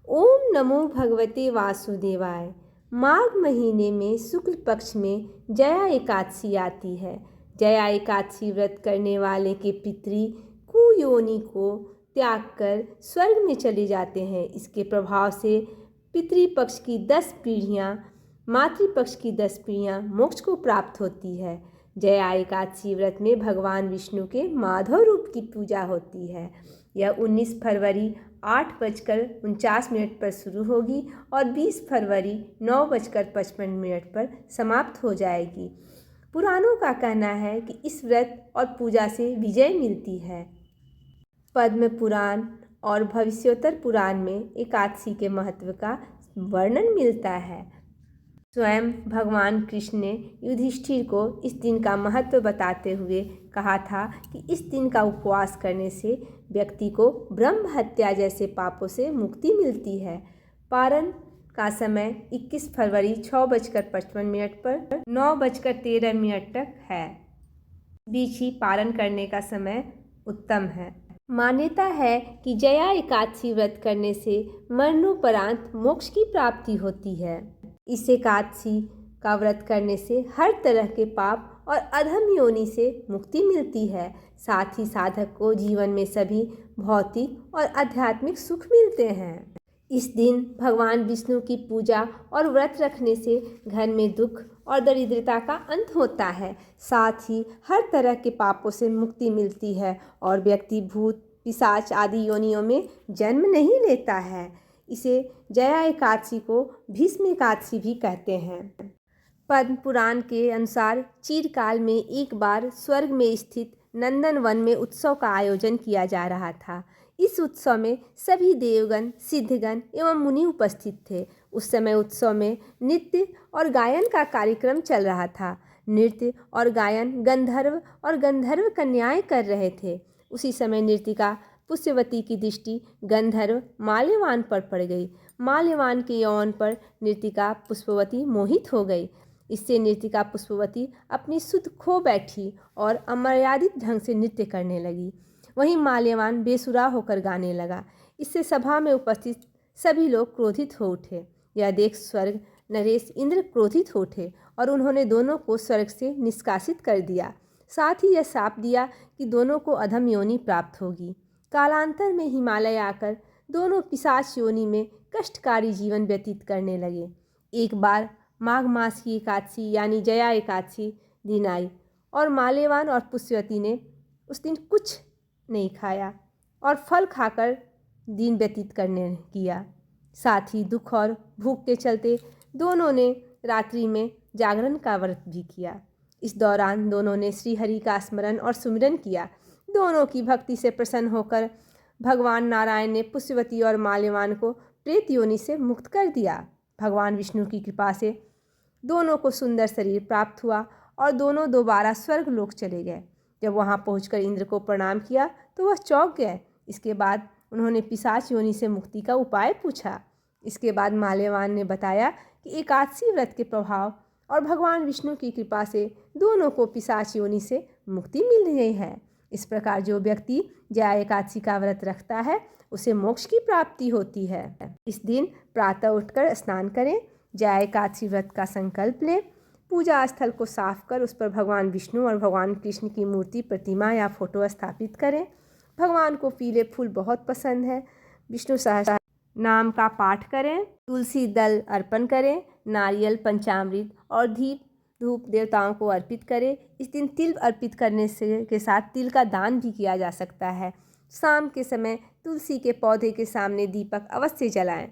ओम नमो भगवते वासुदेवाय। माघ महीने में शुक्ल पक्ष में जया एकादशी आती है। जया एकादशी व्रत करने वाले के पितृ कुयोनि को त्याग कर स्वर्ग में चले जाते हैं। इसके प्रभाव से पितृपक्ष की 10 पीढ़ियाँ, मातृपक्ष की 10 पीढ़ियाँ मोक्ष को प्राप्त होती है। जया एकादशी व्रत में भगवान विष्णु के माधव रूप की पूजा होती है। यह 19 फरवरी 8:49 पर शुरू होगी और 20 फरवरी 9:55 पर समाप्त हो जाएगी। पुराणों का कहना है कि इस व्रत और पूजा से विजय मिलती है। पद्म पुराण और भविष्योत्तर पुराण में एकादशी के महत्व का वर्णन मिलता है। स्वयं भगवान कृष्ण ने युधिष्ठिर को इस दिन का महत्व बताते हुए कहा था कि इस दिन का उपवास करने से व्यक्ति को ब्रह्म हत्या जैसे पापों से मुक्ति मिलती है। पारण का समय 21 फरवरी 6:55 पर 9:13 तक है। बीच ही पारण करने का समय उत्तम है। मान्यता है कि जया एकादशी व्रत करने से मरणोपरांत मोक्ष की प्राप्ति होती है। इस एकादशी का व्रत करने से हर तरह के पाप और अधम योनि से मुक्ति मिलती है। साथ ही साधक को जीवन में सभी भौतिक और आध्यात्मिक सुख मिलते हैं। इस दिन भगवान विष्णु की पूजा और व्रत रखने से घर में दुख और दरिद्रता का अंत होता है। साथ ही हर तरह के पापों से मुक्ति मिलती है और व्यक्ति भूत, पिशाच आदि योनियों में जन्म नहीं लेता है। इसे जया एकादशी को भीष्म एकादशी भी कहते हैं। पद्म पुराण के अनुसार चिरकाल में एक बार स्वर्ग में स्थित नंदन वन में उत्सव का आयोजन किया जा रहा था। इस उत्सव में सभी देवगण, सिद्धगण एवं मुनि उपस्थित थे। उस समय उत्सव में नृत्य और गायन का कार्यक्रम चल रहा था। नृत्य और गायन गंधर्व और गंधर्व कन्याएं कर रहे थे। उसी समय नृत्यिका पुष्यवती की दृष्टि गंधर्व माल्यवान पर पड़ गई। माल्यवान के यौवन पर नृत्यिका पुष्पवती मोहित हो गई। इससे नृत्यिका पुष्पवती अपनी सुध खो बैठी और अमर्यादित ढंग से नृत्य करने लगी। वहीं माल्यवान बेसुरा होकर गाने लगा। इससे सभा में उपस्थित सभी लोग क्रोधित हो उठे। यह देख स्वर्ग नरेश इंद्र क्रोधित हो उठे और उन्होंने दोनों को स्वर्ग से निष्कासित कर दिया। साथ ही यह शाप दिया कि दोनों को अधम योनि प्राप्त होगी। कालांतर में हिमालय आकर दोनों पिशाच योनि में कष्टकारी जीवन व्यतीत करने लगे। एक बार माघ मास की एकादशी यानी जया एकादशी दिन आई और माल्यवान और पुष्यवती ने उस दिन कुछ नहीं खाया और फल खाकर दिन व्यतीत करने किया। साथ ही दुख और भूख के चलते दोनों ने रात्रि में जागरण का व्रत भी किया। इस दौरान दोनों ने श्री हरि का स्मरण और सुमिरन किया। दोनों की भक्ति से प्रसन्न होकर भगवान नारायण ने पुष्यवती और माल्यवान को प्रेत योनि से मुक्त कर दिया। भगवान विष्णु की कृपा से दोनों को सुंदर शरीर प्राप्त हुआ और दोनों दोबारा स्वर्ग लोक चले गए। जब वहां पहुंचकर इंद्र को प्रणाम किया तो वह चौंक गए। इसके बाद उन्होंने पिशाच योनि से मुक्ति का उपाय पूछा। इसके बाद माल्यवान ने बताया कि एकादशी व्रत के प्रभाव और भगवान विष्णु की कृपा से दोनों को पिशाच योनि से मुक्ति मिल गई है। इस प्रकार जो व्यक्ति जया एकादशी का व्रत रखता है उसे मोक्ष की प्राप्ति होती है। इस दिन प्रातः उठकर स्नान करें, जया एकादशी व्रत का संकल्प लें, पूजा स्थल को साफ कर उस पर भगवान विष्णु और भगवान कृष्ण की मूर्ति, प्रतिमा या फोटो स्थापित करें। भगवान को पीले फूल बहुत पसंद है। विष्णु सहस्त्र नाम का पाठ करें, तुलसी दल अर्पण करें, नारियल, पंचामृत और दीप धूप देवताओं को अर्पित करें। इस दिन तिल अर्पित करने से के साथ तिल का दान भी किया जा सकता है। शाम के समय तुलसी के पौधे के सामने दीपक अवश्य जलाएं।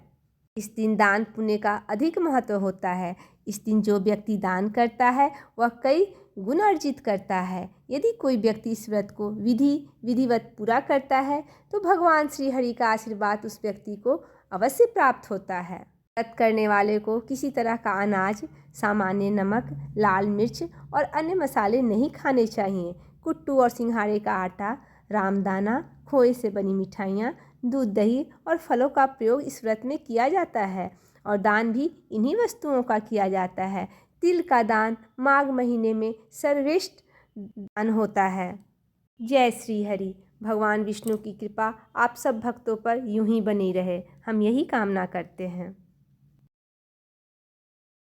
इस दिन दान पुण्य का अधिक महत्व होता है। इस दिन जो व्यक्ति दान करता है वह कई गुण अर्जित करता है। यदि कोई व्यक्ति इस व्रत को विधिवत पूरा करता है तो भगवान श्री हरि का आशीर्वाद उस व्यक्ति को अवश्य प्राप्त होता है। व्रत करने वाले को किसी तरह का अनाज, सामान्य नमक, लाल मिर्च और अन्य मसाले नहीं खाने चाहिए। कुट्टू और सिंघाड़े का आटा, रामदाना, खोए से बनी मिठाइयाँ, दूध, दही और फलों का प्रयोग इस व्रत में किया जाता है और दान भी इन्हीं वस्तुओं का किया जाता है। तिल का दान माघ महीने में सर्वश्रेष्ठ दान होता है। जय श्री हरि। भगवान विष्णु की कृपा आप सब भक्तों पर यूं ही बनी रहे, हम यही कामना करते हैं।